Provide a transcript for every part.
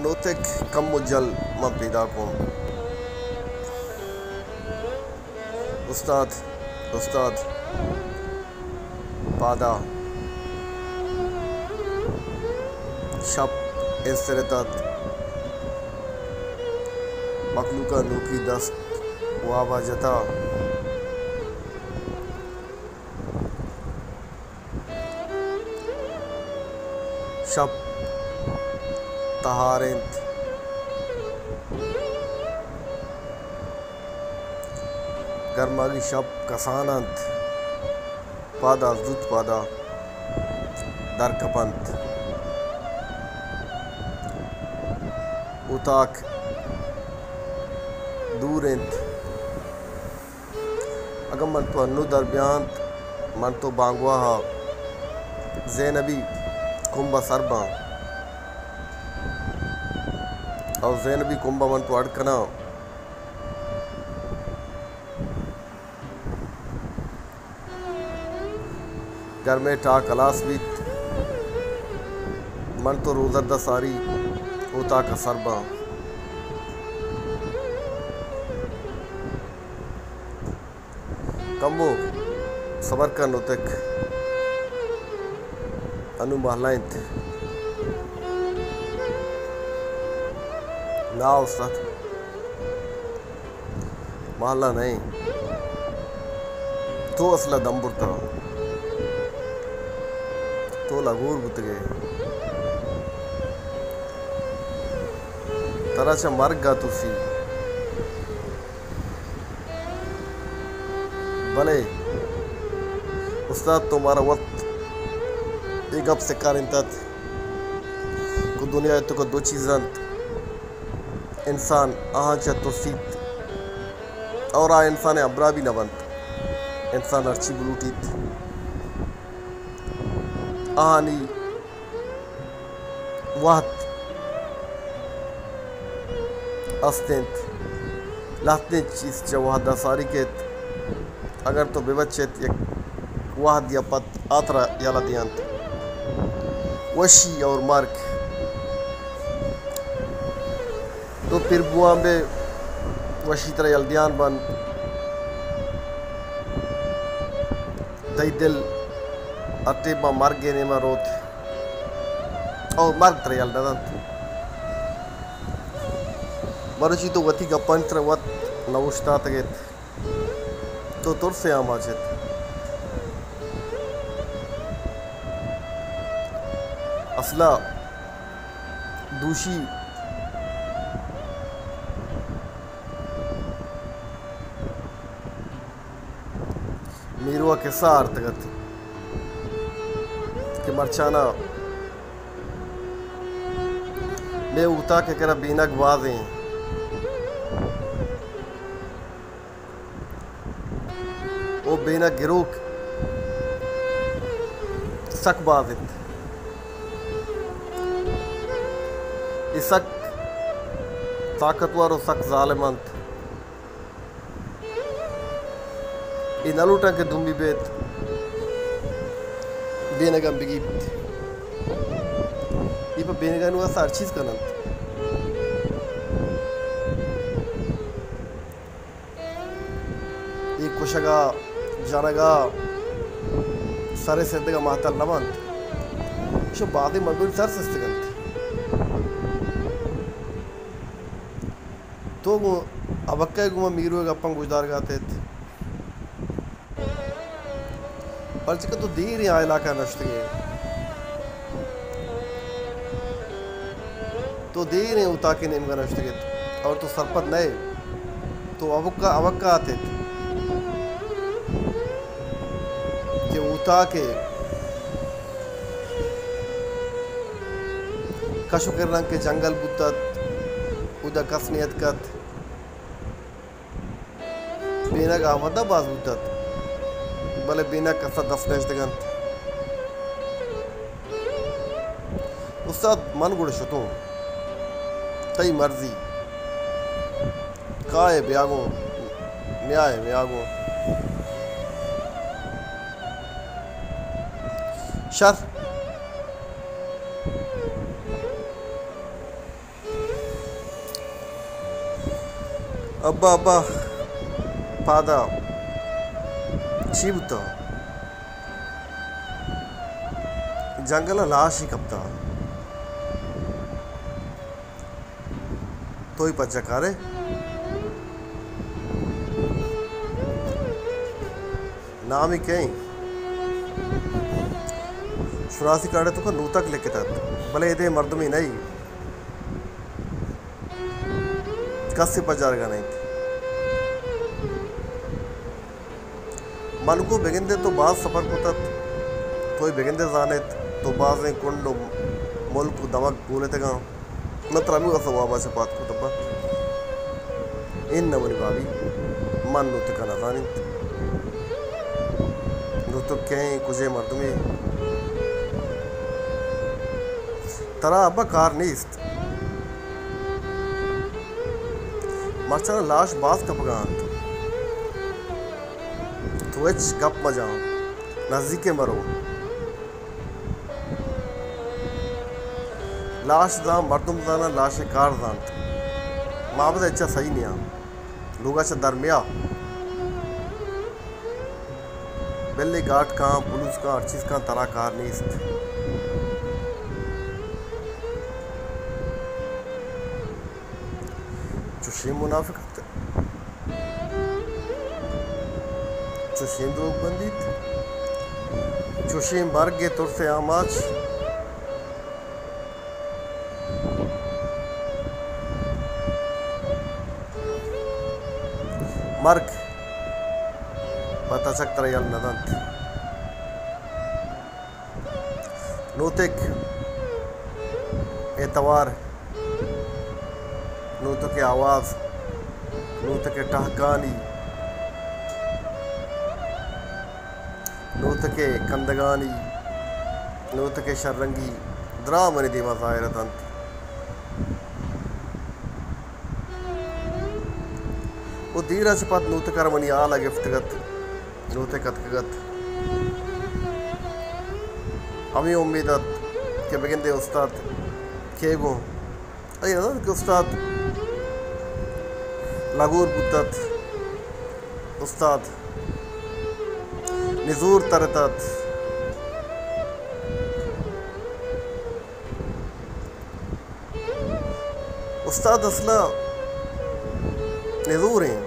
नोतेक कम मुजल म पैदा कोम उस्ताद उस्ताद पादा शब इंसरतात मखलूका नूकी दस्त वाबा जता शब तहारेंत गर्मागी शब कसानंत पादा जुत पादा दरकपंत उताक दूरेंत अगर मन तो अन्नु दरबियांत मन तो बांगवा ज़ैनबी कुंभा सरबा और ज़ैनबी कुंभा मन तो अड़कना घर में टा कलास बीत मन तो रोज़रदा सारी होता का सरबा कम्बो सबर का नोतक अनु महलाइन थे ना उस्ताद महला नहीं तो असला दम्बुर था तो लगूर बुत गए तराचा मर गा तुसी भले उस्ताद तुम्हारा वक्त एक अब से कारिंतात को दुनिया तो को दो चीज़ां इंसान आहा तो सीत और आ इंसान अबरा भी न बनत इंसान अर्ची बुलूटीत आहानी वाहत अस्तेंत लाते चीज चवाहदा सारी केत अगर तो बेबच्चेत एक वाहद या पत आतरा याला दियांत वशी और मार्क तो फिर बुआ में वशी तरह यल्दियान बन दई दिल अटे बा मर गए में रोत और मार्ग तरह यल्दांत मरुची तो वती का पंत्र वत नवुष्टा तगेत तो तुर से आमाजित असला दूषी मीरुआ के सार तगत कि मरचाना मैं उता के करा बीना गवाजें वो बेना गिरोक सक बाजित इसक ताकतवर और सक जालिमंत इन अलूटा के दुम्बी बेत बेनगा बिगित ये पर बेनगा नुआ सार चीज करनंत ये कुशगा जानगा सारे सेंदगा महतल नमंत शो बादे मगुर सर सस्तगंत तो वो अबक्का गुमा मीरू गप्पं गुजदार गाते थे पर चिका तो देर यहाँ इलाका नश्ते तो देर है उता के नेम का नश्ते और तो सरपत नए तो अवक्का आते थे कि उता के कशुकर रंग के जंगल बुतत उदा कसनियत कत बेना का आवदा बाज बुतत भले बिना कसा दफनेश दगंत उस्ताद मन गुड़ शतों तई मर्जी काय ब्यागो न्याय ब्यागो शर अब्बा अब्बा पादा चीबुता जंगल लाश ही कपता तो ही पच्चकारे नाम ही कहीं सुरासी काड़े तो नूतक लेके तक भले इधे मर्दमी नहीं कस्सी पचारेगा नहीं मन को बेगिंदे तो बाज सफर को तक तो ही बेगिंदे जाने तो बाजें कुंडो मुल्क दमक बोले थे गाँव न त्रमी का सवाबा से बात को तब्बा इन नवनी बाबी मन नूत का नजानी नूतक कहीं कुछ मर्दमी तरा अब्बा कार नीस्त मरचना लाश बाज कपगान तो एच गप मजा नजदीके मरो लाश दाम मर्दुम दाना लाश कार दान माबद अच्छा सही नहीं आ लोगा से दरमिया बेल्ले गाट का पुलिस का हर चीज का तरा कार नीस्त चुशीम मुनाफिक चुशीम लोग बंदित चुशीम बर्गे तुर से आमाच मर्ग पता सकता है यल नदंत नूतिक एतवार नूत के आवाज़ नूत के टहकानी नूत के कंदगानी नूत के शर्रंगी द्रामनि देवा ज़ाहिरतंत वो दीरा चपत नूत करमनी आला गिफ्तगत नूत कतकगत हमें उम्मीदत के बगिंदे उस्ताद केगो अरे नजर के उस्ताद लागूर बुद्धत उस्ताद निजूर तरतत उस्ताद असला निजूर हैं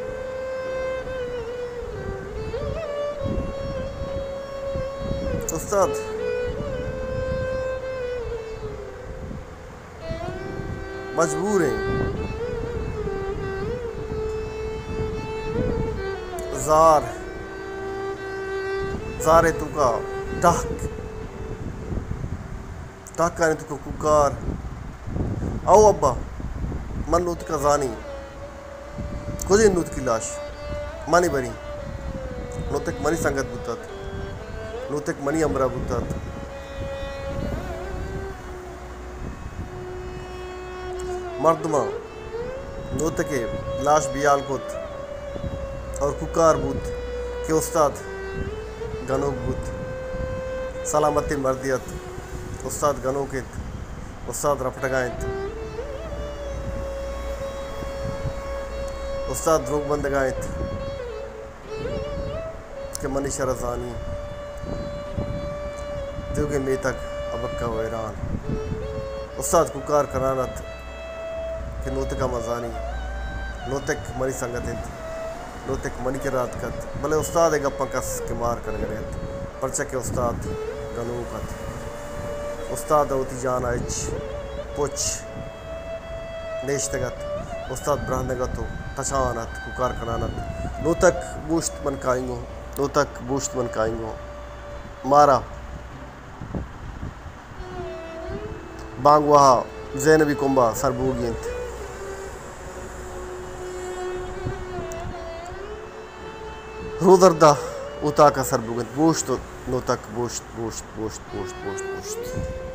उस्ताद मजबूर हैं ज़ारे तुका टहक ने तुका कुकार आओ अब्बा मन नूत का जानी खुद ही नूत की लाश मानी बनी नूतक मनी संगत बुद्धत नूतक मनी अमरा बुद्धत मर्दमा नूत के लाश बियाल कुत और कुकार बुद्ध के उस्ताद गनोक बुद्ध सलामती मर्दियत उस्ताद गनोकित उस्ताद रफटगायत उस्ताद रोगबंद गायत के मनी शरजानी जोगे मेतक अबक्का वैरान उस्ताद कुकार करानत के नूतका मजानी नूतक मनी संगत नूतक मनी के रात कत भले उस्ताद एक गप्पा कस के मार कर गए परचा के उस्ताद गनूकत उस्ताद अवती जान आइच पुछ नेश्तगत उस्ताद ब्राह्नगतो तशानत कुकार करानत नूतक बूश्त मन काइंगो नूतक बूश्त मन काइंगो मारा बांगवा ज़ैनबी कुंबा सरबूगियंत रुदरदा उता का सरबुगत बूश्त नोतक बूश्त बूश्त बूश्त बूश्त बूश्त बूश्त